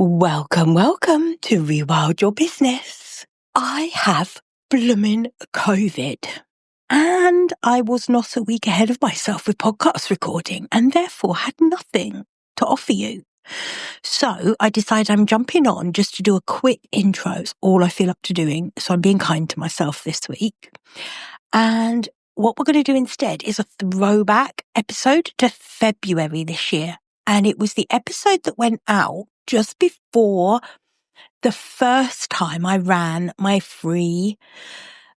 Welcome to Rewild Your Business. I have bloomin' COVID and I was not a week ahead of myself with podcast recording and therefore had nothing to offer you. So I decided I'm jumping on just to do a quick intro. It's all I feel up to doing. So I'm being kind to myself this week. And what we're going to do instead is a throwback episode to February this year. And it was the episode that went out just before the first time I ran my free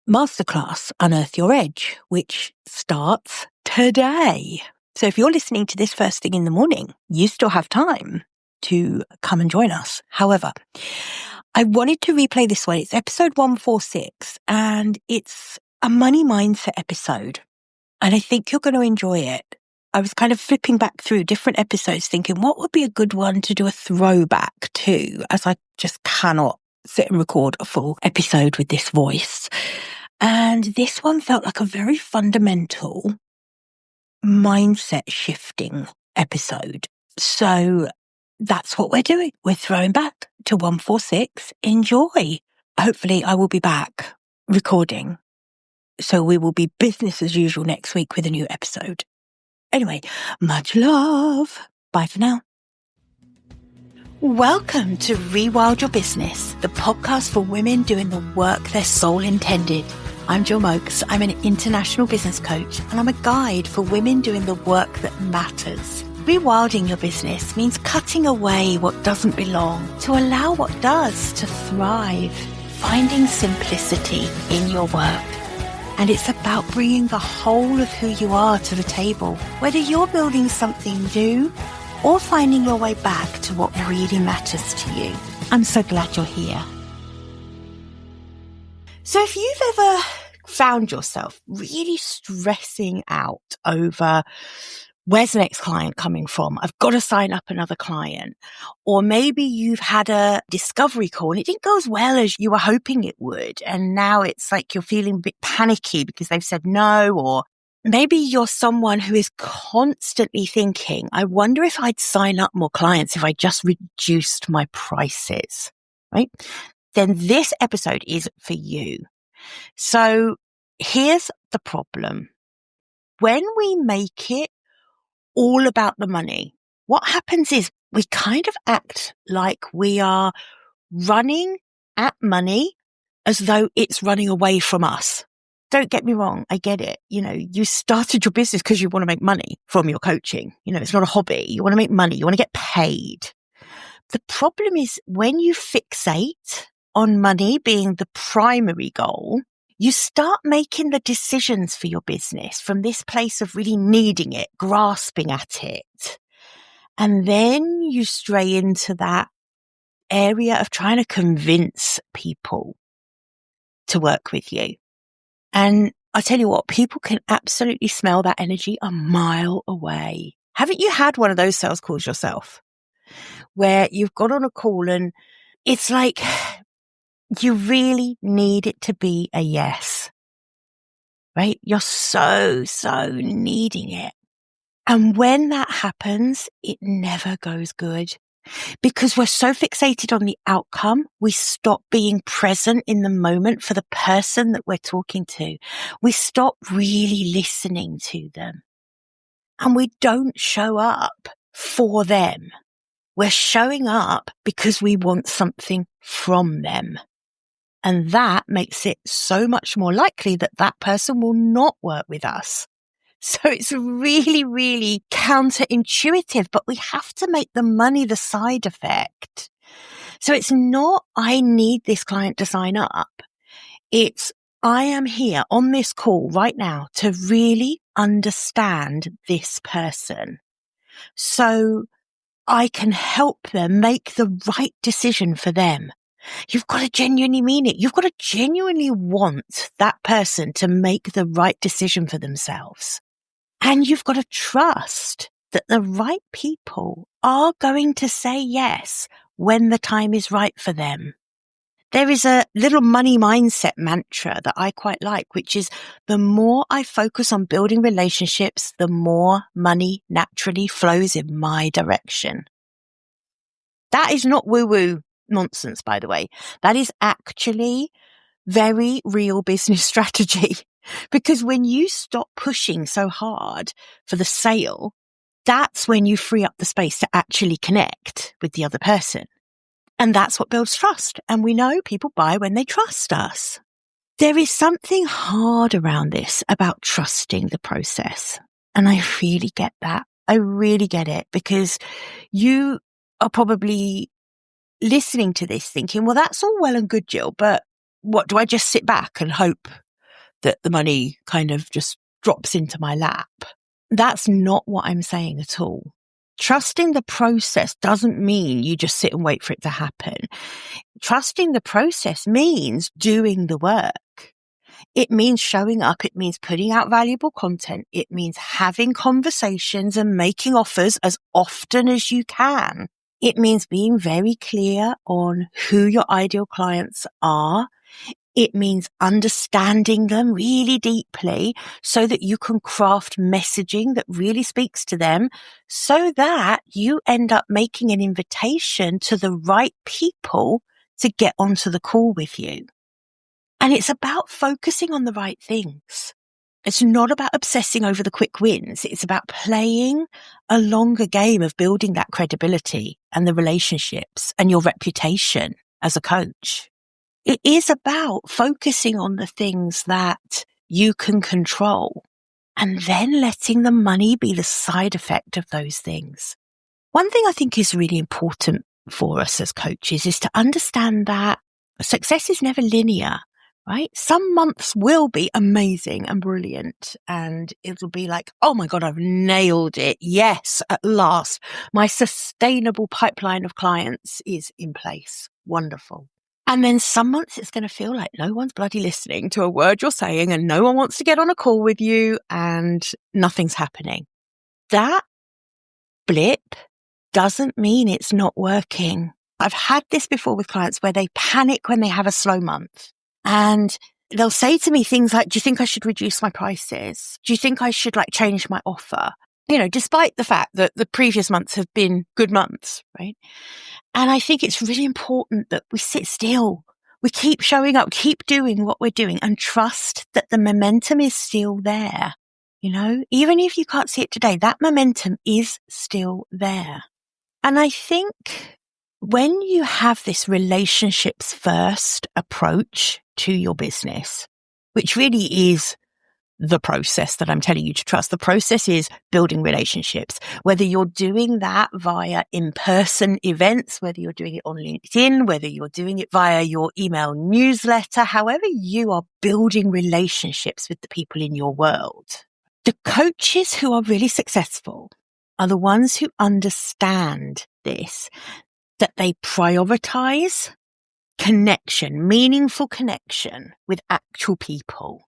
masterclass, Unearth Your Edge, which starts today. So if you're listening to this first thing in the morning, you still have time to come and join us. However, I wanted to replay this one. It's episode 146 and it's a money mindset episode. And I think you're going to enjoy it. I was kind of flipping back through different episodes thinking what would be a good one to do a throwback to, as I just cannot sit and record a full episode with this voice. And this one felt like a very fundamental mindset shifting episode. So that's what we're doing. We're throwing back to 146. Enjoy. Hopefully I will be back recording. So we will be business as usual next week with a new episode. Anyway, much love. Bye for now. Welcome to Rewild Your Business, the podcast for women doing the work their soul intended. I'm Jill Mokes. I'm an international business coach and I'm a guide for women doing the work that matters. Rewilding your business means cutting away what doesn't belong to allow what does to thrive, finding simplicity in your work. And it's about bringing the whole of who you are to the table, whether you're building something new or finding your way back to what really matters to you. I'm so glad you're here. So if you've ever found yourself really stressing out over where's the next client coming from? I've got to sign up another client. Or maybe you've had a discovery call and it didn't go as well as you were hoping it would. And now it's like you're feeling a bit panicky because they've said no. Or maybe you're someone who is constantly thinking, I wonder if I'd sign up more clients if I just reduced my prices, right? Then this episode is for you. So here's the problem. When we make it all about the money, what happens is we kind of act like we are running at money as though it's running away from us. Don't get me wrong. I get it. You started your business because you want to make money from your coaching. It's not a hobby. You want to make money. You want to get paid. The problem is when you fixate on money being the primary goal, you start making the decisions for your business from this place of really needing it, grasping at it. And then you stray into that area of trying to convince people to work with you. And I tell you what, people can absolutely smell that energy a mile away. Haven't you had one of those sales calls yourself where you've got on a call and it's like you really need it to be a yes, right? You're so needing it. And when that happens, it never goes good because we're so fixated on the outcome. We stop being present in the moment for the person that we're talking to. We stop really listening to them and we don't show up for them. We're showing up because we want something from them. And that makes it so much more likely that that person will not work with us. So it's really, really counterintuitive, but we have to make the money the side effect. So it's not, I need this client to sign up. It's, I am here on this call right now to really understand this person. So I can help them make the right decision for them. You've got to genuinely mean it. You've got to genuinely want that person to make the right decision for themselves. And you've got to trust that the right people are going to say yes when the time is right for them. There is a little money mindset mantra that I quite like, which is the more I focus on building relationships, the more money naturally flows in my direction. That is not woo-woo nonsense, by the way. That is actually very real business strategy. Because when you stop pushing so hard for the sale, that's when you free up the space to actually connect with the other person. And that's what builds trust. And we know people buy when they trust us. There is something hard around this about trusting the process. And I really get that. I really get it, because you are probably listening to this thinking, well, that's all well and good, Jill, but what, do I just sit back and hope that the money kind of just drops into my lap? That's not what I'm saying at all. Trusting the process doesn't mean you just sit and wait for it to happen. Trusting the process means doing the work. It means showing up. It means putting out valuable content. It means having conversations and making offers as often as you can. It means being very clear on who your ideal clients are. It means understanding them really deeply so that you can craft messaging that really speaks to them, so that you end up making an invitation to the right people to get onto the call with you. And it's about focusing on the right things. It's not about obsessing over the quick wins. It's about playing a longer game of building that credibility and the relationships and your reputation as a coach. It is about focusing on the things that you can control and then letting the money be the side effect of those things. One thing I think is really important for us as coaches is to understand that success is never linear, right? Some months will be amazing and brilliant, and it'll be like, oh my God, I've nailed it. Yes, at last, my sustainable pipeline of clients is in place. Wonderful. And then some months it's going to feel like no one's bloody listening to a word you're saying, and no one wants to get on a call with you, and nothing's happening. That blip doesn't mean it's not working. I've had this before with clients where they panic when they have a slow month, and they'll say to me things like, do you think I should reduce my prices? Do you think I should change my offer? Despite the fact that the previous months have been good months, right? And I think it's really important that we sit still. We keep showing up, keep doing what we're doing, and trust that the momentum is still there. Even if you can't see it today, that momentum is still there. And I think when you have this relationships first approach to your business, which really is the process that I'm telling you to trust. The process is building relationships, whether you're doing that via in-person events, whether you're doing it on LinkedIn, whether you're doing it via your email newsletter, however you are building relationships with the people in your world. The coaches who are really successful are the ones who understand this, that they prioritize connection, meaningful connection with actual people.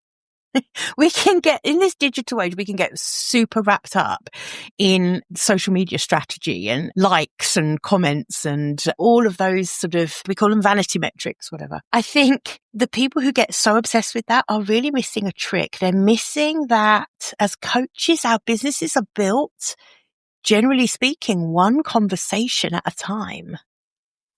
We can get, in this digital age, we can get super wrapped up in social media strategy and likes and comments and all of those we call them vanity metrics, whatever. I think the people who get so obsessed with that are really missing a trick. They're missing that as coaches, our businesses are built, generally speaking, one conversation at a time.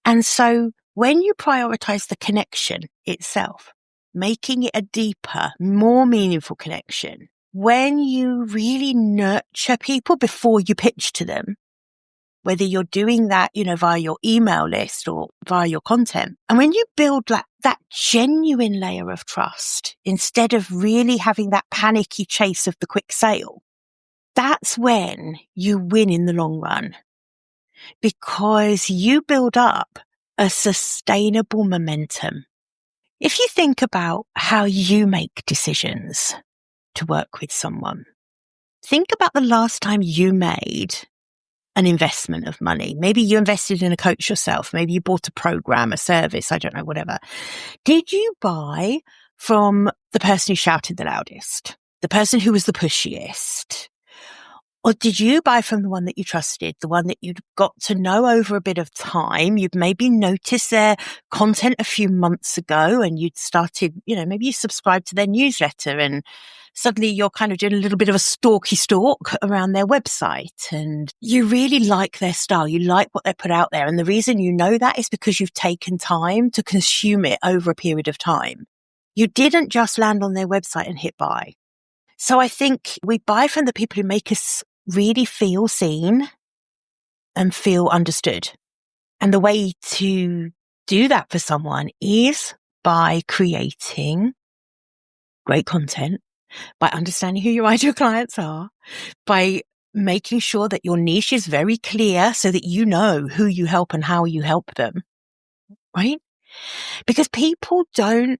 And so when you prioritize the connection itself, making it a deeper, more meaningful connection, when you really nurture people before you pitch to them, whether you're doing that, via your email list or via your content, and when you build that genuine layer of trust, instead of really having that panicky chase of the quick sale, that's when you win in the long run, because you build up a sustainable momentum. If you think about how you make decisions to work with someone, think about the last time you made an investment of money. Maybe you invested in a coach yourself. Maybe you bought a program, a service, I don't know, whatever. Did you buy from the person who shouted the loudest, the person who was the pushiest? Or did you buy from the one that you trusted, the one that you'd got to know over a bit of time? You'd maybe noticed their content a few months ago and you'd started, maybe you subscribed to their newsletter and suddenly you're kind of doing a little bit of a stalky stalk around their website and you really like their style. You like what they put out there. And the reason you know that is because you've taken time to consume it over a period of time. You didn't just land on their website and hit buy. So I think we buy from the people who make us really feel seen and feel understood. And the way to do that for someone is by creating great content, by understanding who your ideal clients are, by making sure that your niche is very clear so that you know who you help and how you help them, right? Because people don't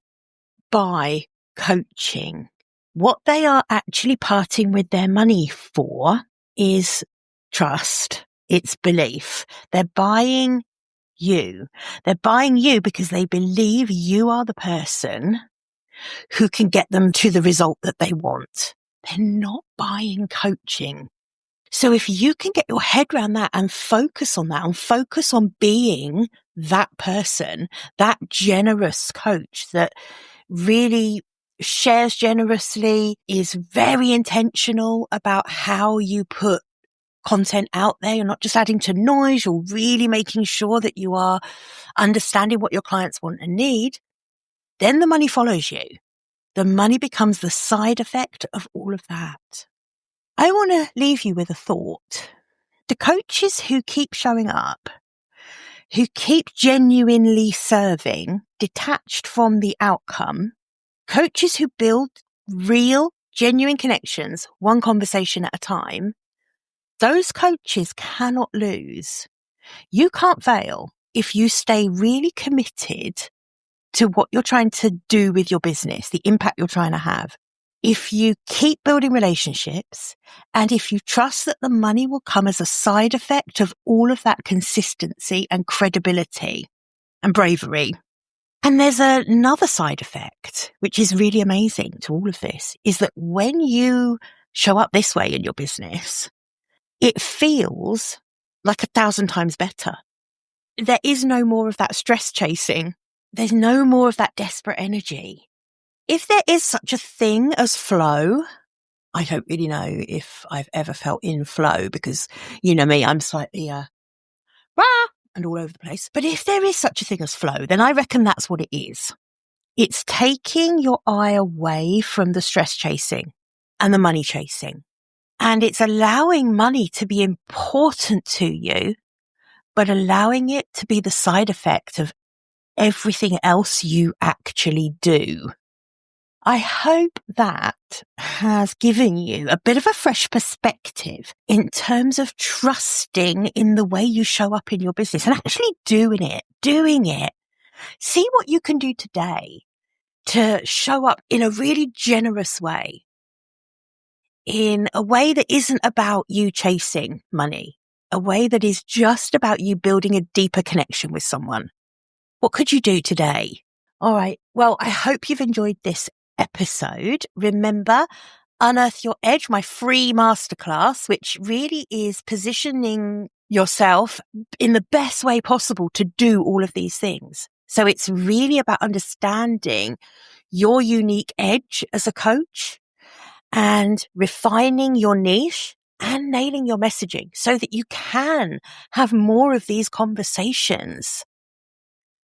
buy coaching. What they are actually parting with their money for is trust. It's belief. They're buying you. They're buying you because they believe you are the person who can get them to the result that they want. They're not buying coaching. So if you can get your head around that and focus on that and focus on being that person, that generous coach that really shares generously, is very intentional about how you put content out there. You're not just adding to noise. You're really making sure that you are understanding what your clients want and need. Then the money follows you. The money becomes the side effect of all of that. I want to leave you with a thought. The coaches who keep showing up, who keep genuinely serving, detached from the outcome, coaches who build real, genuine connections, one conversation at a time, those coaches cannot lose. You can't fail if you stay really committed to what you're trying to do with your business, the impact you're trying to have. If you keep building relationships and if you trust that the money will come as a side effect of all of that consistency and credibility and bravery. And there's another side effect, which is really amazing to all of this, is that when you show up this way in your business, it feels like 1,000 times better. There is no more of that stress chasing. There's no more of that desperate energy. If there is such a thing as flow, I don't really know if I've ever felt in flow because, you know me, I'm slightly, and all over the place. But if there is such a thing as flow, then I reckon that's what it is. It's taking your eye away from the stress chasing and the money chasing. And it's allowing money to be important to you, but allowing it to be the side effect of everything else you actually do. I hope that has given you a bit of a fresh perspective in terms of trusting in the way you show up in your business and actually doing it. See what you can do today to show up in a really generous way, in a way that isn't about you chasing money, a way that is just about you building a deeper connection with someone. What could you do today? All right. Well, I hope you've enjoyed this episode. Remember, Unearth Your Edge, my free masterclass, which really is positioning yourself in the best way possible to do all of these things. So it's really about understanding your unique edge as a coach and refining your niche and nailing your messaging so that you can have more of these conversations,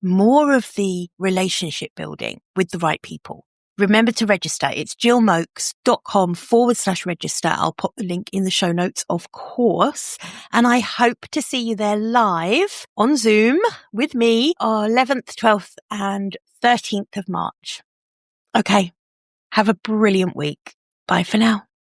more of the relationship building with the right people. Remember to register. It's jillmoakes.com/register. I'll put the link in the show notes, of course. And I hope to see you there live on Zoom with me on 11th, 12th and 13th of March. Okay. Have a brilliant week. Bye for now.